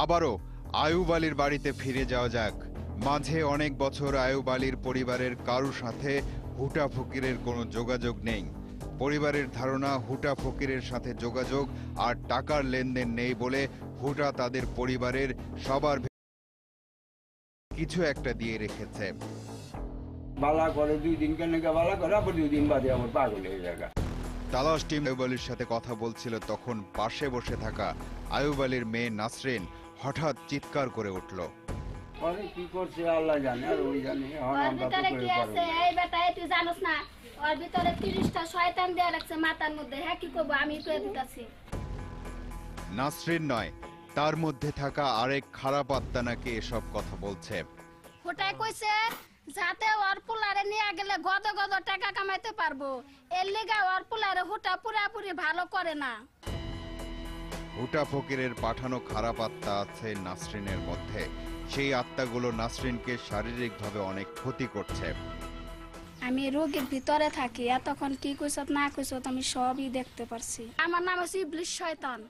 আবারও আয়ুব আলীর বাড়িতে ফিরে যাওয়া যাক। মাঝে অনেক বছর আয়ুব আলীর পরিবারের কারো সাথে হুটা ফকিরের কোনো যোগাযোগ নেই। পরিবারের ধারণা হুটা ফকিরের সাথে যোগাযোগ আর টাকার লেনদেন নেই বলে হুটা তাদের পরিবারের সবার কিছু একটা দিয়ে রেখেছে। বালা করে 2 দিন কেন বালা করে আবার 2 দিন বাদে আমার পাগল হয়ে যায়। তালাশ টিম আয়ুব আলীর সাথে কথা বলছিল, তখন পাশে বসে থাকা আয়ুব আলীর মেয়ে নাসরিন হঠাৎ চিৎকার করে উঠল। পরে কি করছে আল্লাহ জানে, আর ওই জানে। ওর ভিতরে কি আছে এই বেটা, তুই জানোস না ওর ভিতরে 30টা শয়তান দেয়া রাখছে মাথার মধ্যে। হ্যাঁ কি করব, আমি কয়ে দিতাছি। নাসরিন নয়, তার মধ্যে থাকা আরেক খারাপ আত্মা নাকি এসব কথা বলছে। ওটাই কইছে যাতে ওর পোলারে নিয়ে গেলে গদ গদ টাকা কামাইতে পারবো, এর লেগা ওর পোলারে হুটা পুরাপুরি ভালো করে না। হুটা ফকিরের পাঠানো খারাপ আত্মা আছে নাসরিনের মধ্যে। সেই আত্মাগুলো নাসরিনকে শারীরিকভাবে অনেক ক্ষতি করছে। আমি রোগের ভিতরে থাকি, এতক্ষণ কি কইছ না কইছ আমি সবই দেখতে পারছি। আমার নাম হচ্ছে ইবলিশ শয়তান।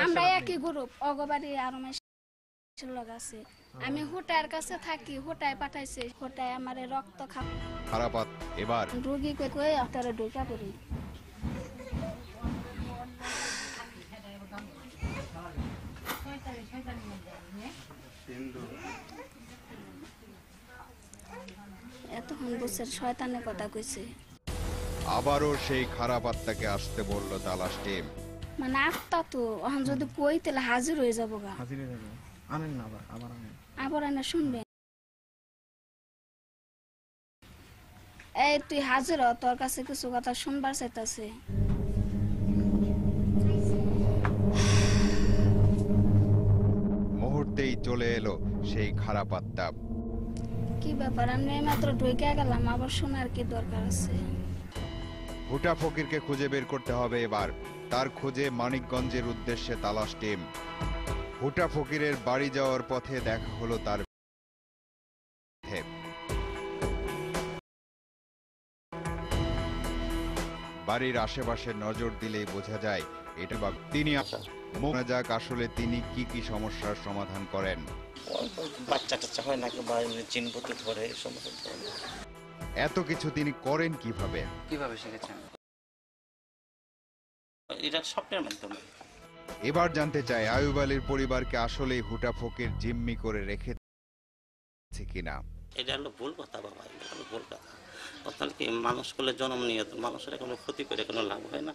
আমরা একই গ্রুপ, অগবাড়ি আরো লোক আছে। আমি হুটার কাছে থাকি, হুটায় পাঠাইছে, হুটায় আমারে রক্ত খারাপ এবার রোগী কই আপনারা ঢুকা পড়ি। এতক্ষণ বছর শয়তানের কথা কইছে। আবারও সেই খারাপ আত্মাকে আসতে বলল তালাশ টিম। মানে আত্মা তো এখন যদি কই তাহলে হাজির হয়ে যাবো গা। হাজির হয়ে যাবে, আনেন না আবার আনেন, আবার এনে শুনবেন। এই তুই হাজির হ, তোর কাছে কিছু কথা শুনবার চাইতাছে। মুহূর্তেই চলে এলো সেই খারাপ আত্মা। কি ব্যাপার, আমি মাত্র ঢুকে গেলাম, আবার শোনার কি দরকার আছে? হুটা ফকিরকে খুঁজে বের করতে হবে এবার। তার খোঁজে মানিকগঞ্জের উদ্দেশ্যে তালাশ টিম। হুটা ফকিরের বাড়ি যাওয়ার পথে দেখা হলো তার। বাড়ির আশেপাশে নজর দিলেই বোঝা যায় এটা বা তিনি মোনা যাক আসলে তিনি কি কি সমস্যার সমাধান করেন। বাচ্চা টাচ্চা হয় নাকি বা চিনপতি ধরে এই সমস্ত এত কিছু তিনি করেন কিভাবে শিখেছেন? এটা স্বপ্নের মাধ্যমে। এবার জানতে চাই আয়ুব আলীর পরিবারকে আসলেই হুটা ফকির জিম্মি করে রেখেছে কিনা। এটা হলো ভুল কথা বাবা, এটা হলো ভুল কথা। তাহলে কি মানুষ করলে জন্ম নিয়ে মানুষের কোনো ক্ষতি করে কোনো লাভ হয় না।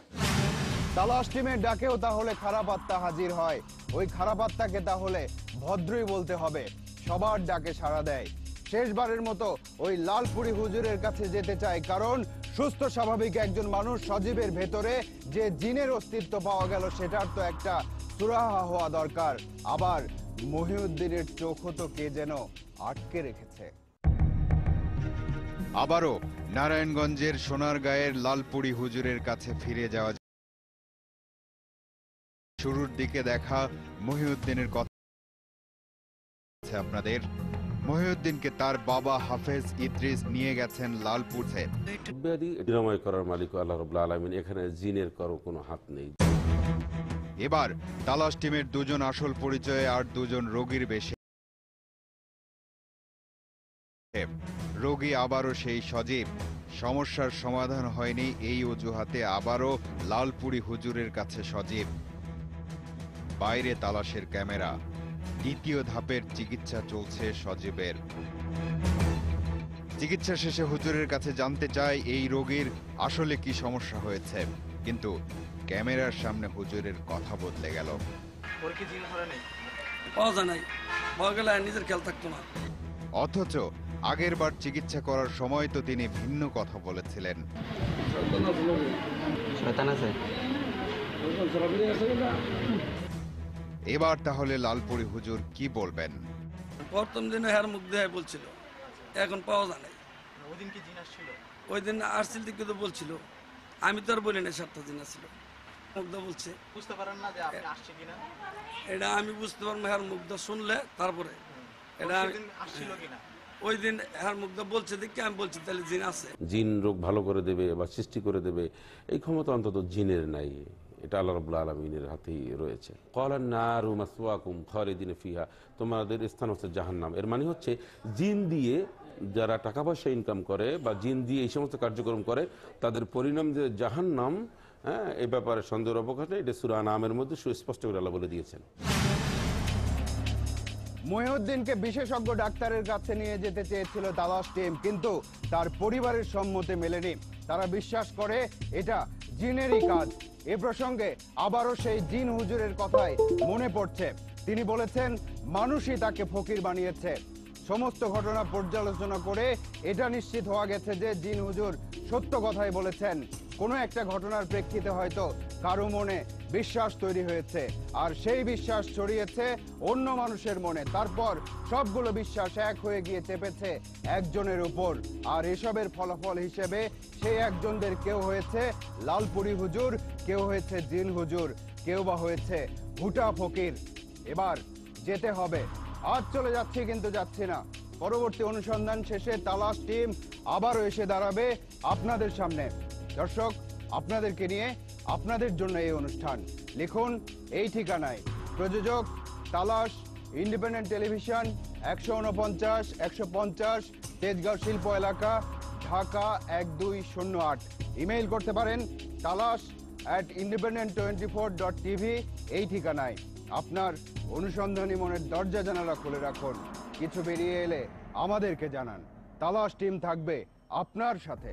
তালাশ টিমের ডাকেও তাহলে খারাপ আত্মা হাজির হয়। ওই খারাপ আত্মাকে তাহলে ভদ্রই বলতে হবে, সবার ডাকে সাড়া দেয়। শেষবারের মতো ওই লালপুরি হুজুরের কাছে যেতে চায়, কারণ সুস্থ স্বাভাবিক একজন মানুষ সজীবের ভেতরে যে জিনের অস্তিত্ব পাওয়া গেল সেটার তো একটা সুরাহা হওয়া দরকার। আবার মহিউদ্দিনের চোখও তো কে যেন আটকে রেখেছে। আবারও নারায়ণগঞ্জের সোনারগাঁয়ের লালপুরি হুজুরের কাছে ফিরে যাওয়া। শুরুর দিকে দেখা মহিউদ্দিনের কথা আপনাদের। মহিউদ্দিনকে তার বাবা হাফেজ ইদ্রিস নিয়ে গেছেন লালপুরে। নিরাময় করার মালিক আল্লাহ রাব্বুল আলামিন, এখানে জিনের কোনো হাত নেই। এবার তালাশ টিমের দুজন আসল পরিচয়ে আর দুজন রোগীর বেশে। রোগী আবারও সেই সজীব। সমস্যার সমাধান হয়নি এই অজুহাতে আবারও লালপুরি হুজুরের কাছে সজীব। বাইরে তালাশের ক্যামেরা। দ্বিতীয় ধাপের চিকিৎসা চলছে সজীবের। চিকিৎসা শেষে হুজুরের কাছে জানতে চায় এই রোগীর আসলে কি সমস্যা হয়েছে, কিন্তু ক্যামেরার সামনে হুজুরের কথা বদলে গেল। অথচ আগের বার চিকিৎসা করার সময় তো তিনি ভিন্ন কথা বলেছিলেন। এবার তাহলে লালপুরি হুজুর কি বলবেন? প্রথম দিনে হের মুখ দেয় বলছিল, এখন পাওয়া যায় না। ওই দিন আসছিল দিকে তো বলছিল, আমি তো আর বলি না 7টা দিন আসছিল। মুগ্ধা বলছে বুঝতে পারেন না যে আপনি আসছে কিনা, এটা আমি বুঝতে পারবো হের মুগ্ধা শুনলে তারপরে। এটা আসছিল কিনা ওই দিন হের মুগ্ধা বলছে দেখে আমি বলছি তাহলে জিন আছে। জিন রোগ ভালো করে দেবে বা সৃষ্টি করে দেবে এই ক্ষমতা অন্তত জিনের নাই, এটা আল্লাহ রাব্বুল আলামিনের হাতেই রয়েছে। ক্বালান নারু মাসওয়াকুম খালিদিন ফিহা, তোমাদের স্থান হচ্ছে জাহান্নাম। এর মানে হচ্ছে জিন দিয়ে যারা টাকা পয়সা ইনকাম করে বা জিন দিয়ে এই সমস্ত কার্যক্রম করে তাদের পরিণাম যে জাহান্নাম, হ্যাঁ, এই ব্যাপারে সন্দেহের অবকাশ নেই। এটা সূরা আনামের মধ্যে সুস্পষ্ট করে আল্লাহ বলে দিয়েছেন। মহিউদ্দিনকে বিশেষজ্ঞ ডাক্তারের কাছে নিয়ে যেতে চেয়েছিল তালাশ টিম, কিন্তু তার পরিবারের সম্মতি মেলেনি। তারা বিশ্বাস করে এটা জিনেরই কাজ। এ প্রসঙ্গে আবারও সেই জিন হুজুরের কথাই মনে পড়ছে। তিনি বলেছেন মানুষই তাকে ফকির বানিয়েছে। সমস্ত ঘটনা পর্যালোচনা করে এটা নিশ্চিত হওয়া গেছে যে জিন হুজুর সত্য কথাই বলেছেন। কোনো একটা ঘটনার প্রেক্ষিতে হয়তো কারো মনে বিশ্বাস তৈরি হয়েছে, আর সেই বিশ্বাস ছড়িয়েছে অন্য মানুষের মনে। তারপর সবগুলো বিশ্বাস এক হয়ে গিয়ে চেপেছে একজনের উপর, আর এসবের ফলাফল হিসেবে সেই একজনদের কেউ হয়েছে লালপুরি হুজুর, কেউ হয়েছে জিন হুজুর, কেউ বা হয়েছে ভুটা ফকির। এবার যেতে হবে। আজ চলে যাচ্ছি, কিন্তু যাচ্ছি না। পরবর্তী অনুসন্ধান শেষে তালাশ টিম আবারও এসে দাঁড়াবে আপনাদের সামনে। দর্শক, আপনাদেরকে নিয়ে, আপনাদের জন্য এই অনুষ্ঠান। লিখুন এই ঠিকানায়। প্রযোজক তালাশ, ইন্ডিপেন্ডেন্ট টেলিভিশন, 149 150 তেজগাঁও শিল্প এলাকা, ঢাকা 1208। ইমেইল করতে পারেন talas@independent24.tv এই ঠিকানায়। আপনার অনুসন্ধানী মনের দরজা জানালা খুলে রাখুন। কিছু বেরিয়ে এলে আমাদেরকে জানান। তালাশ টিম থাকবে আপনার সাথে।